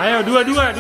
Ayo, dua-dua.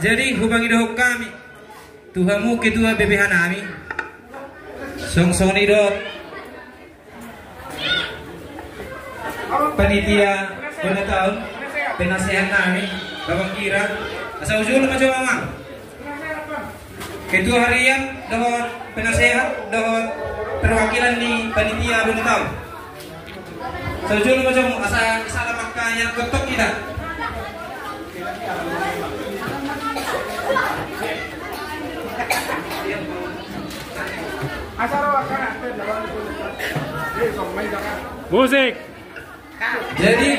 Jadi hubangi doh kami Tuhamu ketua BPH nami Song-song idot panitia pada tahun penasehat kami Babang Kira asal usul macam mamang ketua harian dohon penasehat dohon perwakilan di panitia pada tahun asal usul macam asal salah makanya kotok kita musik. Jadi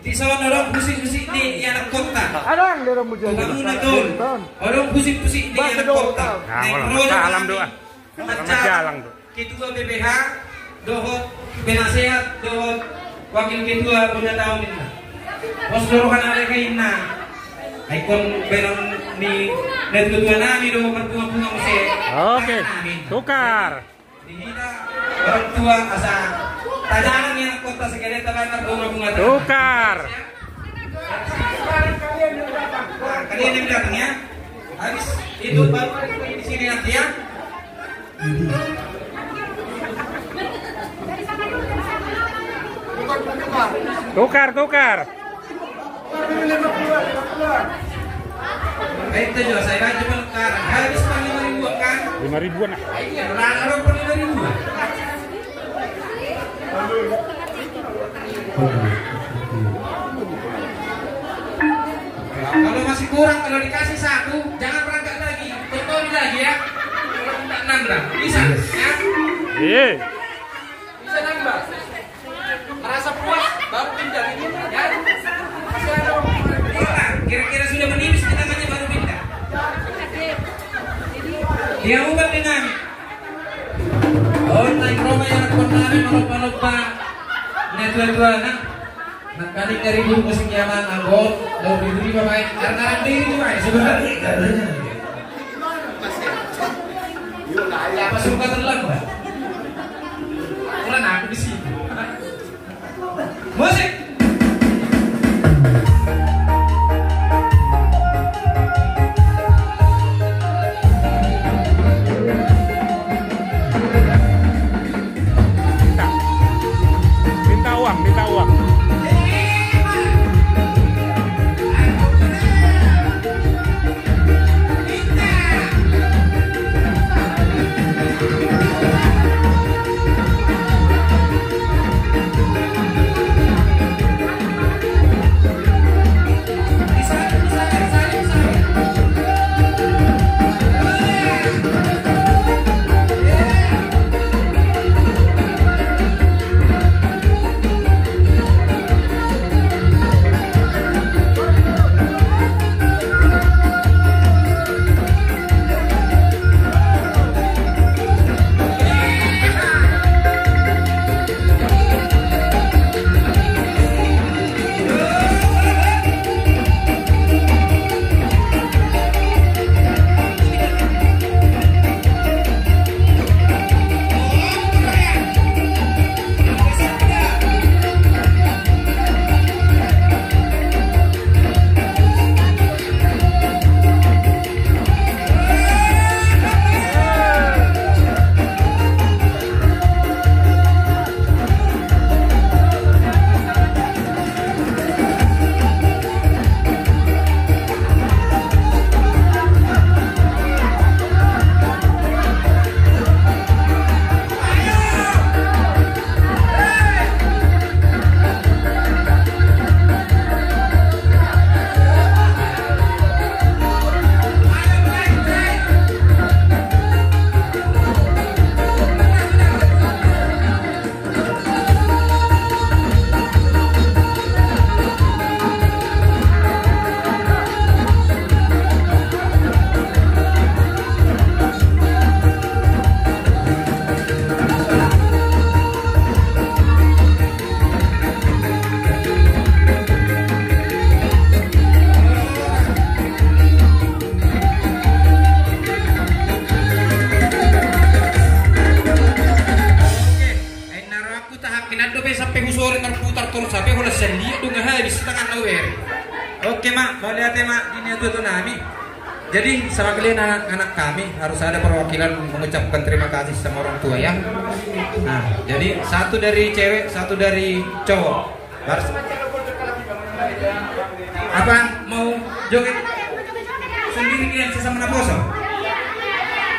di sana orang musik-musik di anak kota. Ada yang dorong musik. Kamu nakon. Orang musik-musik di anak kota. Salam doa. Jalan tuh. Ketua BPH, dohot penasehat, dohot wakil ketua punya tahun ini. Bos dorongan ada kainna. Ikon beron di ketua nami dohot berbunga-bunga musik. Oke. Tukar. Di kita orang tua asa tajangan yang kota segede talangar bunga-bunga. Tukar. Kalian yang datang ya. Habis itu baru di sini nanti ya. Tukar. Itu juga saya baca penukar. Habis 5.000 kan? 5.000-an lah. Iya, orang per 5.000. Kalau masih kurang, kalau dikasih 1, jangan berangkat lagi. Tonton lagi ya. Kalau tidak nambah, bisa ya? Iya. Bisa nambah. Merasa puas, baru pindah ini ya. Masih ada kira-kira sudah menipis di tangannya baru pindah. Dia ubah dengan naik rumah yang konami melupa netua-tua nak kali dari guru kesekiaman anggot dan diberi bapak karena diri juga sebenarnya katanya apa suka terlambat mulai aku di sini musik. Minta uang. Oke mak, balik ate mak, ini tuh nami. Jadi sama kalian anak-anak kami harus ada perwakilan mengucapkan terima kasih sama orang tua ya. Nah, jadi satu dari cewek, satu dari cowok. Apa mau joget sendiri kalian sesama naposo?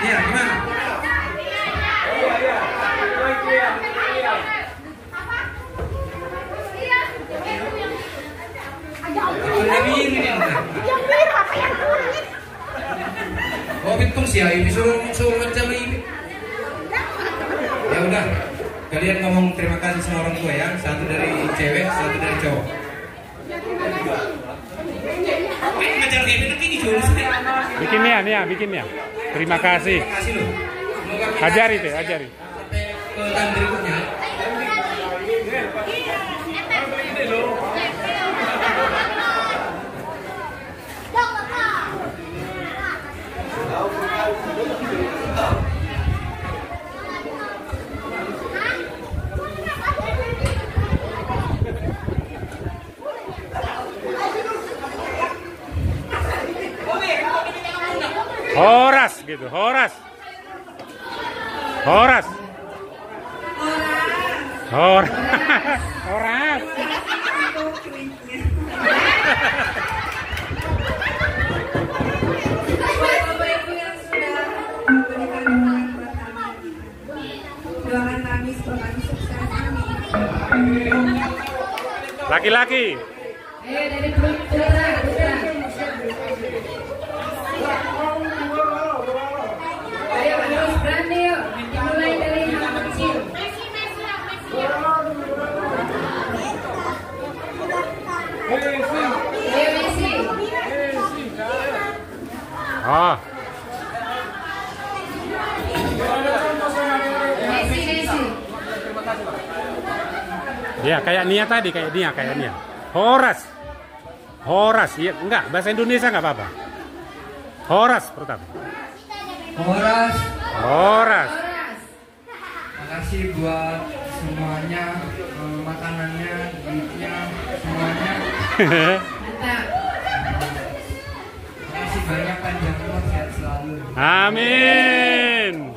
Iya, gimana? Oh, hitung sih ya, ini suruh macam ini. Ya udah, kalian ngomong terima kasih sama orang tua ya. Satu dari cewek, satu dari cowok. Bikin ya, bikin ya. Terima kasih. Terima kasih loh. Ajari deh, ajari. Sampai ke tahun berikutnya. Horas gitu, horas. Horas. Horas. Horas. Laki-laki. Dari putra. Ayo terus berani yuk. Dimulai dari yang kecil. Ayo Messi. Oh. Messi. Ya, kayak Nia tadi, kayak Nia. Horas. Horas, iya, enggak, bahasa Indonesia enggak apa-apa. Horas pertama. Horas. Horas. Makasih buat semuanya, makanannya, duitnya, semuanya. Mantap. Makasih banyak, panjang umur, sehat selalu. Amin.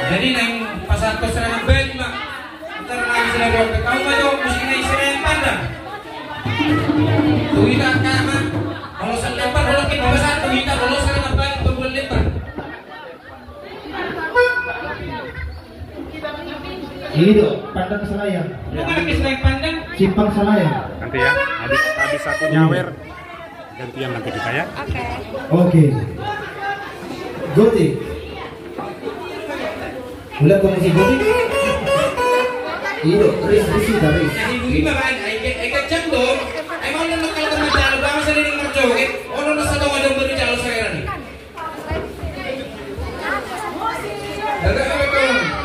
Jadi nang pasar kos serangan bel mak. Ntar lagi sudah berapa kau mau musik naik serangan pandang. Tuh kita kama. Kalau selebar kalau kita pasar tuh kita kalau serangan bel tuh boleh lebar. Ini tuh pandang Selayar. Bukan lagi serangan pandang. Simpang Selayar. Nanti ya, habis aku nyawer gantian nanti kita ya. Oke. Gotik. Udah komisi gotik. Iya, Risi dari. Jadi ibu kan, ai jam dong. Ai mau nang kalau kamu jalan bang saya ini kerja, oke? Ono nasa dong ada beri jalan saya nih. Ada apa tuh?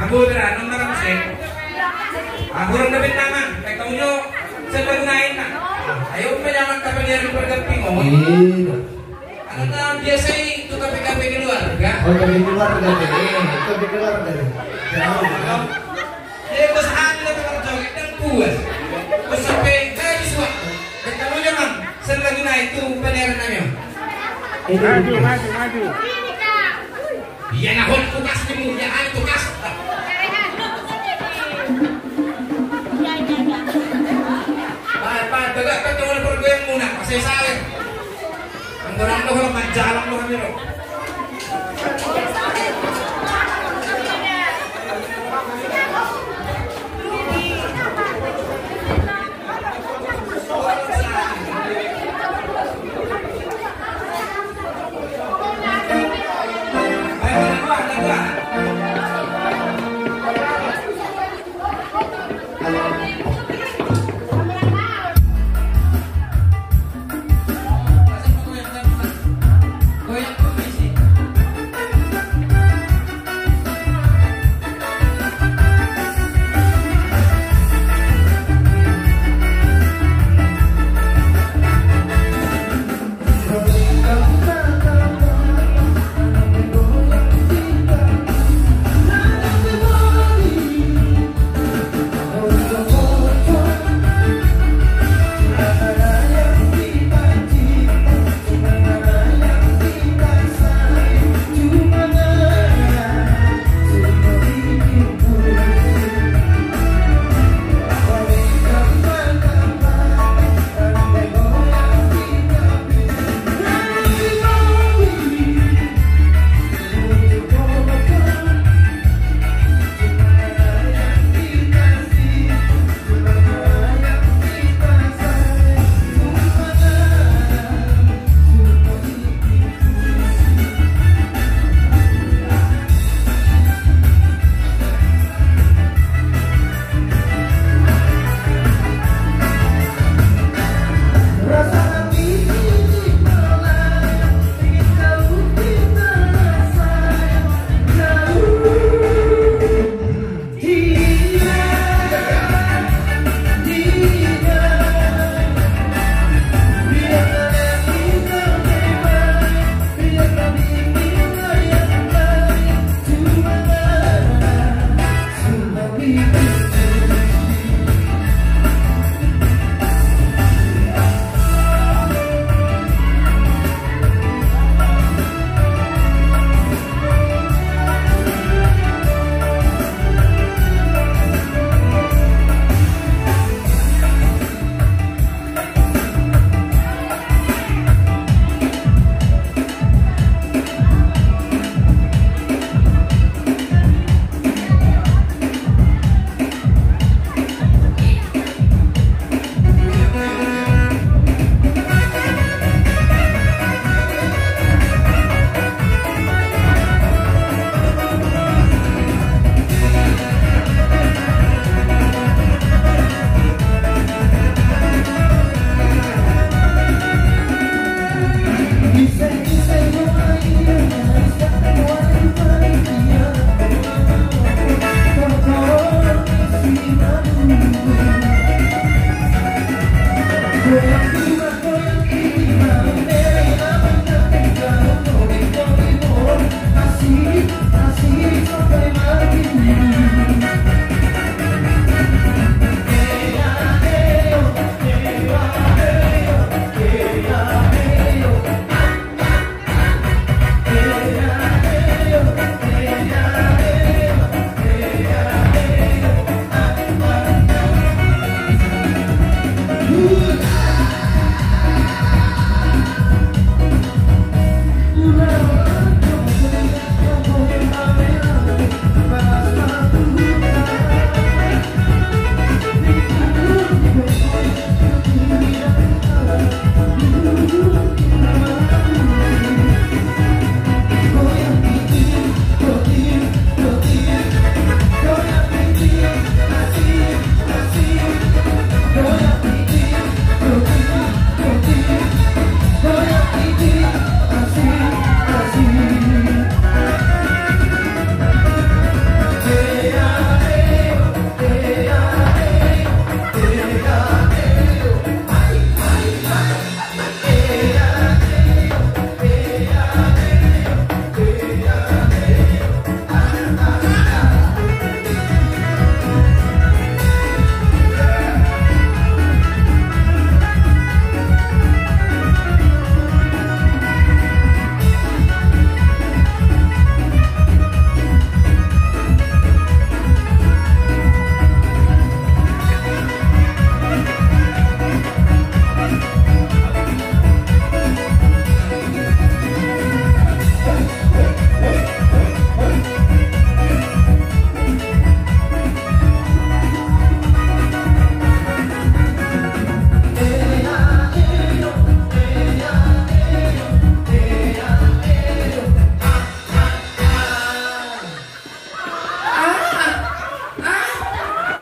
Aku berano narang sih. Aku orang dapat nama. Kayak kamu nyo, saya gunain nak. Ayo penyaman kapal bergemping ngomong. Iya. Anak biasa itu KPKP keluarga. Oh, dari keluarga deh. Itu di keluarga deh. Jauh. Jadi bos anda tukang joget dan puas. Bos sampai habis waktu. Dan kamu memang sering lagi naik itu peneranannya. Maju. Iya nak hol tugas demu, ya ada tugas. Pak, tegak petualang pergoyang muna, masih saya. Ang kurang lo kalau majalang lo kami lo.